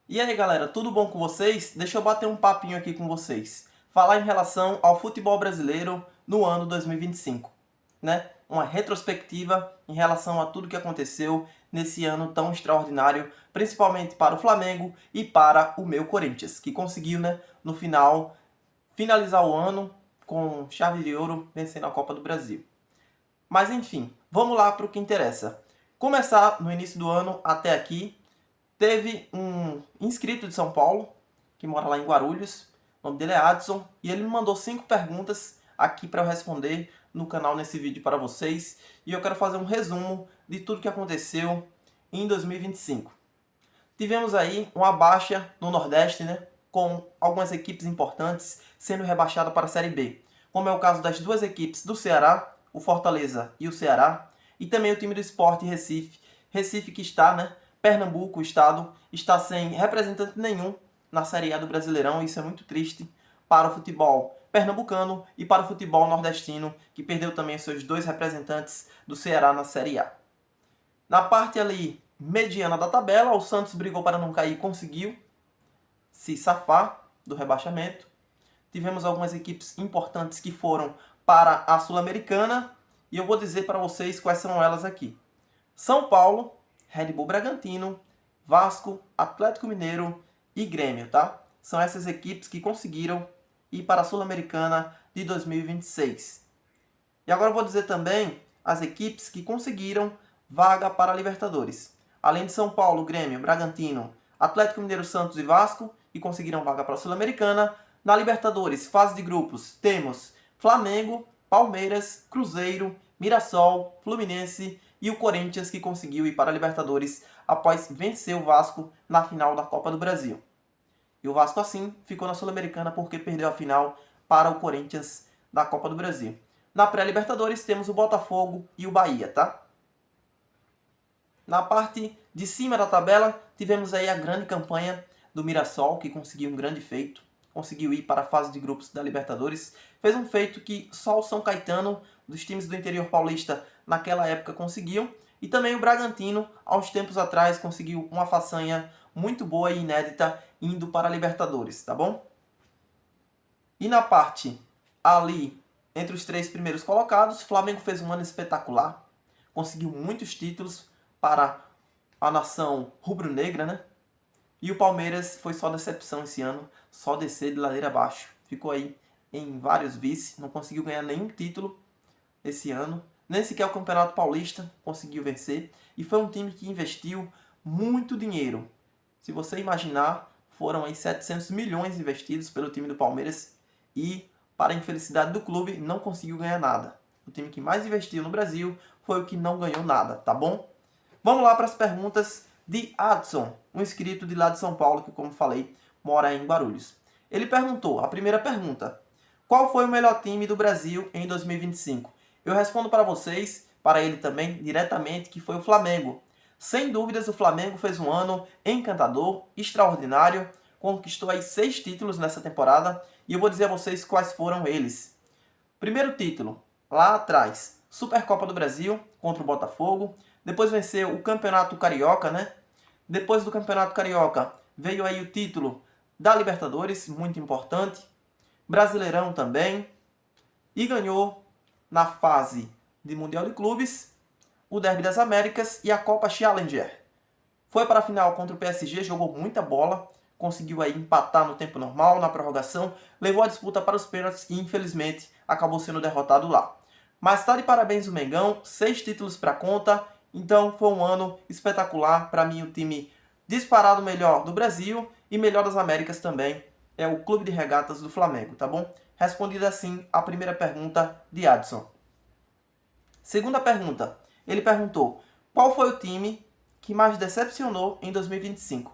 E aí galera, tudo bom com vocês? Deixa eu bater um papinho aqui com vocês. Falar em relação ao futebol brasileiro no ano 2025. Né? Uma retrospectiva em relação a tudo que aconteceu nesse ano tão extraordinário, principalmente para o Flamengo e para o meu Corinthians, que conseguiu, né, no final, finalizar o ano com chave de ouro, vencendo a Copa do Brasil. Mas enfim, vamos lá para o que interessa. Começar no início do ano até aqui, teve um inscrito de São Paulo, que mora lá em Guarulhos, o nome dele é Adson, e ele me mandou 5 perguntas aqui para eu responder no canal nesse vídeo para vocês, e eu quero fazer um resumo de tudo que aconteceu em 2025. Tivemos aí uma baixa no Nordeste, né, com algumas equipes importantes sendo rebaixadas para a Série B, como é o caso das duas equipes do Ceará, o Fortaleza e o Ceará, e também o time do Sport Recife, Recife que está, né, Pernambuco, o estado, está sem representante nenhum na Série A do Brasileirão, e isso é muito triste para o futebol pernambucano e para o futebol nordestino, que perdeu também seus 2 representantes do Ceará na Série A. Na parte ali mediana da tabela, o Santos brigou para não cair e conseguiu se safar do rebaixamento. Tivemos algumas equipes importantes que foram para a Sul-Americana, e eu vou dizer para vocês quais são elas aqui. São Paulo, Red Bull Bragantino, Vasco, Atlético Mineiro e Grêmio, tá? São essas equipes que conseguiram ir para a Sul-Americana de 2026. E agora eu vou dizer também as equipes que conseguiram vaga para a Libertadores. Além de São Paulo, Grêmio, Bragantino, Atlético Mineiro, Santos e Vasco, que conseguiram vaga para a Sul-Americana, na Libertadores, fase de grupos, temos Flamengo, Palmeiras, Cruzeiro, Mirassol, Fluminense e o Corinthians, que conseguiu ir para a Libertadores após vencer o Vasco na final da Copa do Brasil. E o Vasco, assim, ficou na Sul-Americana porque perdeu a final para o Corinthians da Copa do Brasil. Na pré-Libertadores temos o Botafogo e o Bahia, tá? Na parte de cima da tabela, tivemos aí a grande campanha do Mirassol, que conseguiu um grande feito. Conseguiu ir para a fase de grupos da Libertadores. Fez um feito que só o São Caetano, dos times do interior paulista, naquela época conseguiu. E também o Bragantino, há uns tempos atrás, conseguiu uma façanha muito boa e inédita, indo para a Libertadores, tá bom? E na parte ali, entre os 3 primeiros colocados, o Flamengo fez um ano espetacular. Conseguiu muitos títulos para a nação rubro-negra, né? E o Palmeiras foi só decepção esse ano, só descer de ladeira abaixo. Ficou aí em vários vice, não conseguiu ganhar nenhum título esse ano. Nem sequer o Campeonato Paulista conseguiu vencer. E foi um time que investiu muito dinheiro. Se você imaginar, foram aí 700 milhões investidos pelo time do Palmeiras. E, para a infelicidade do clube, não conseguiu ganhar nada. O time que mais investiu no Brasil foi o que não ganhou nada, tá bom? Vamos lá para as perguntas de Adson, um inscrito de lá de São Paulo, que, como falei, mora em Guarulhos. Ele perguntou, a primeira pergunta: qual foi o melhor time do Brasil em 2025? Eu respondo para vocês, para ele também, diretamente, que foi o Flamengo. Sem dúvidas, o Flamengo fez um ano encantador, extraordinário, conquistou aí 6 títulos nessa temporada, e eu vou dizer a vocês quais foram eles. Primeiro título, lá atrás, Supercopa do Brasil contra o Botafogo. Depois venceu o Campeonato Carioca, né? Depois do Campeonato Carioca veio aí o título da Libertadores, muito importante. Brasileirão também. E ganhou na fase de Mundial de Clubes o Derby das Américas e a Copa Challenger. Foi para a final contra o PSG, jogou muita bola, conseguiu aí empatar no tempo normal, na prorrogação, levou a disputa para os pênaltis e infelizmente acabou sendo derrotado lá. Mas tá de parabéns o Mengão, 6 títulos para conta, Então foi um ano espetacular. Para mim, o time disparado melhor do Brasil e melhor das Américas também é o Clube de Regatas do Flamengo, tá bom? Respondida assim a primeira pergunta de Adson. Segunda pergunta, ele perguntou: qual foi o time que mais decepcionou em 2025?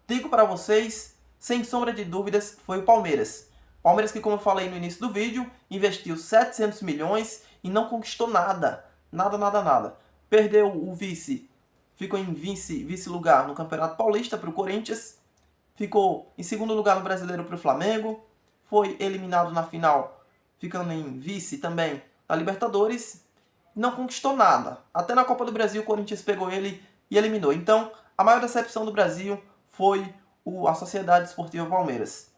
Digo para vocês, sem sombra de dúvidas, foi o Palmeiras. Palmeiras que, como eu falei no início do vídeo, investiu 700 milhões e não conquistou nada. Nada. Perdeu o vice, ficou em vice-lugar no Campeonato Paulista para o Corinthians, ficou em segundo lugar no Brasileiro para o Flamengo, foi eliminado na final, ficando em vice também na Libertadores, não conquistou nada. Até na Copa do Brasil o Corinthians pegou ele e eliminou. Então, a maior decepção do Brasil foi a Sociedade Esportiva Palmeiras.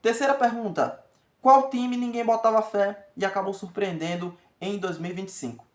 Terceira pergunta: qual time ninguém botava fé e acabou surpreendendo em 2025?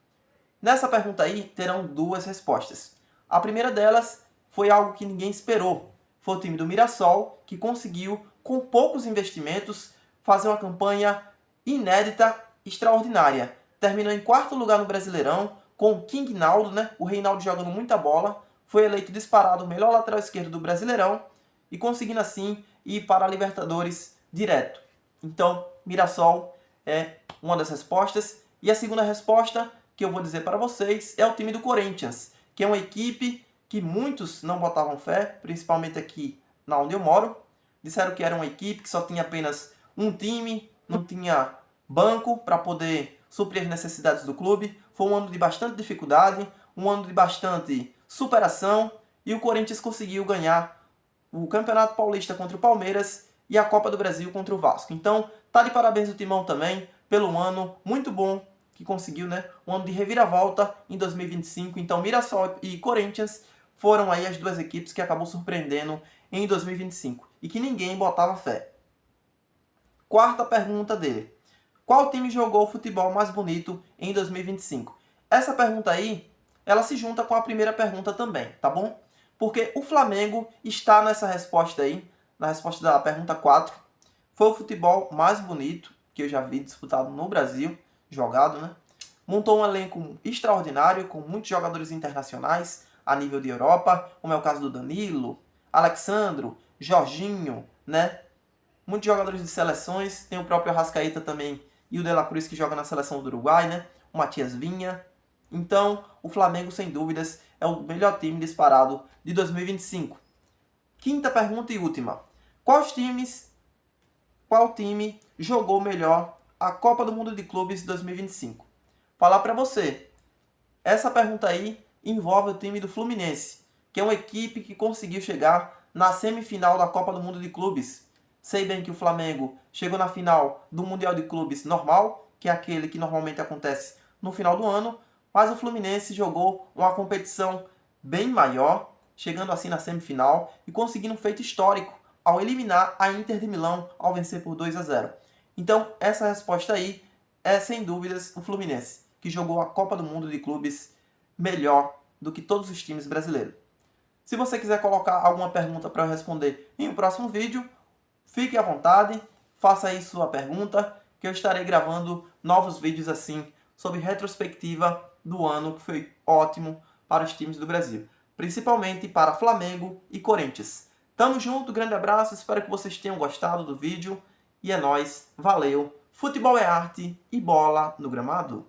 Nessa pergunta aí terão duas respostas. A primeira delas foi algo que ninguém esperou. Foi o time do Mirassol que conseguiu, com poucos investimentos, fazer uma campanha inédita, extraordinária. Terminou em quarto lugar no Brasileirão, com o King Naldo, né? O Reinaldo jogando muita bola. Foi eleito disparado o melhor lateral esquerdo do Brasileirão e conseguindo assim ir para a Libertadores direto. Então, Mirassol é uma das respostas. E a segunda resposta que eu vou dizer para vocês é o time do Corinthians, que é uma equipe que muitos não botavam fé, principalmente aqui na onde eu moro. Disseram que era uma equipe que só tinha apenas um time, não tinha banco para poder suprir as necessidades do clube. Foi um ano de bastante dificuldade, um ano de bastante superação, e o Corinthians conseguiu ganhar o Campeonato Paulista contra o Palmeiras e a Copa do Brasil contra o Vasco. Então, tá de parabéns o Timão também pelo ano muito bom que conseguiu, né? Um ano de reviravolta em 2025. Então, Mirassol e Corinthians foram aí as duas equipes que acabou surpreendendo em 2025 e que ninguém botava fé. Quarta pergunta dele: qual time jogou o futebol mais bonito em 2025? Essa pergunta aí, ela se junta com a primeira pergunta também, tá bom? Porque o Flamengo está nessa resposta aí, na resposta da pergunta 4. Foi o futebol mais bonito que eu já vi disputado no Brasil, jogado, né? Montou um elenco extraordinário, com muitos jogadores internacionais a nível de Europa, como é o caso do Danilo, Alexandro, Jorginho, né? Muitos jogadores de seleções, tem o próprio Arrascaeta também e o De La Cruz que joga na seleção do Uruguai, né? O Matias Vinha. Então, o Flamengo, sem dúvidas, é o melhor time disparado de 2025. Quinta pergunta e última: qual time jogou melhor a Copa do Mundo de Clubes 2025? Falar para você, essa pergunta aí envolve o time do Fluminense, que é uma equipe que conseguiu chegar na semifinal da Copa do Mundo de Clubes. Sei bem que o Flamengo chegou na final do Mundial de Clubes normal, que é aquele que normalmente acontece no final do ano, mas o Fluminense jogou uma competição bem maior, chegando assim na semifinal e conseguindo um feito histórico ao eliminar a Inter de Milão ao vencer por 2-0. Então, essa resposta aí é, sem dúvidas, o Fluminense, que jogou a Copa do Mundo de Clubes melhor do que todos os times brasileiros. Se você quiser colocar alguma pergunta para eu responder em um próximo vídeo, fique à vontade, faça aí sua pergunta, que eu estarei gravando novos vídeos assim sobre retrospectiva do ano que foi ótimo para os times do Brasil, principalmente para Flamengo e Corinthians. Tamo junto, grande abraço, espero que vocês tenham gostado do vídeo e é nóis, valeu, futebol é arte e bola no gramado.